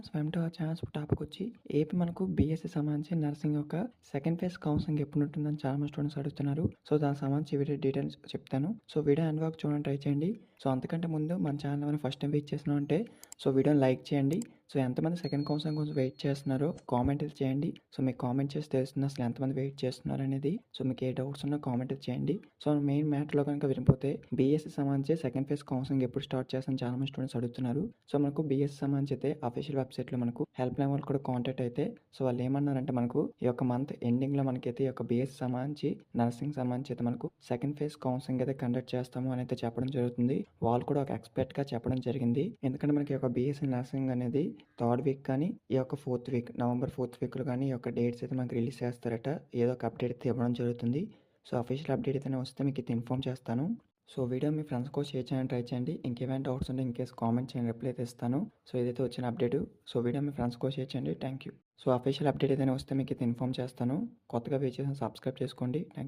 Welcome to our channel. Topic వచ్చి AP మనకు BSc సంబంధించి నర్సింగ్ యొక్క సెకండ్ ఫేజ్ కౌన్సిలింగ్ ఎప్పుడు ఉంటుందని చాలా మంది స్టూడెంట్స్ అడుగుతున్నారు. సో దానికి సంబంధించి వీడియో డీటెయిల్స్ చెప్తాను. సో వీడియో ఎండ్ వరకు చూడండి, ట్రై చేయండి. సో అంతకంటే ముందు మన ఛానల్ ఏమైనా ఫస్ట్ టైం విజిట్ చేసినా అంటే సో వీడియోని లైక్ చేయండి. సో ఎంతమంది సెకండ్ కౌన్సిలింగ్ కోసం వెయిట్ చేస్తున్నారో కామెంట్ చేయండి. సో మీకు కామెంట్ చేసి తెలుస్తుంది అసలు ఎంతమంది వెయిట్ చేస్తున్నారు అనేది. సో మీకు ఏ డౌట్స్ ఉన్నా కామెంట్ చేయండి. సో మెయిన్ మ్యాటర్లో కనుక వినిపోతే బీఎస్సీ సంబంధించి సెకండ్ ఫేజ్ కౌన్సిలింగ్ ఎప్పుడు స్టార్ట్ చేస్తాను చాలా మంది స్టూడెంట్స్ అడుగుతున్నారు. సో మనకు బీఎస్సీ సంబంధించి అయితే అఫీషియల్ వెబ్సైట్లో మనకు హెల్ప్ లైన్ వాళ్ళు కూడా కాంటాక్ట్ అయితే సో వాళ్ళు ఏమన్నారంటే మనకు ఈ యొక్క మంత్ ఎండింగ్లో మనకైతే ఈ యొక్క బీఎస్సీ సంబంధించి నర్సింగ్ సంబంధించి అయితే మనకు సెకండ్ ఫేజ్ కౌన్సిలింగ్ అయితే కండక్ట్ చేస్తాము అని అయితే చెప్పడం జరుగుతుంది. వాళ్ళు కూడా ఒక ఎక్స్పర్ట్గా చెప్పడం జరిగింది. ఎందుకంటే మనకి ఒక బీఎస్సీ నర్సింగ్ అనేది థర్డ్ వీక్ కానీ ఈ యొక్క ఫోర్త్ వీక్ నవంబర్ 4th వీక్లో కానీ ఈ యొక్క డేట్స్ అయితే మనకి రిలీజ్ చేస్తారట. ఏదో ఒక అప్డేట్ అయితే ఇవ్వడం జరుగుతుంది. సో అఫీషియల్ అప్డేట్ అయితే వస్తే మీకు అయితే ఇన్ఫార్మ్ చేస్తాను. సో వీడియో మీ ఫ్రెండ్స్ కూడా షేర్ చేయడానికి ట్రై చేయండి. ఇంకేమైనా డౌట్స్ ఉంటే ఇన్కేస్ కామెంట్ చేయండి, రిప్లై అయితే ఇస్తాను. సో ఇదైతే వచ్చిన అప్డేట్. సో వీడియో మీ ఫ్రెండ్స్ కూడా షేర్ చేయండి. Thank you. So official update ఏదైనా వస్తే మీకు అయితే ఇన్ఫార్మ్ చేస్తాను. కొత్తగా వెయిట్ చేసి సబ్స్క్రైబ్ చేసుకోండి. థ్యాంక్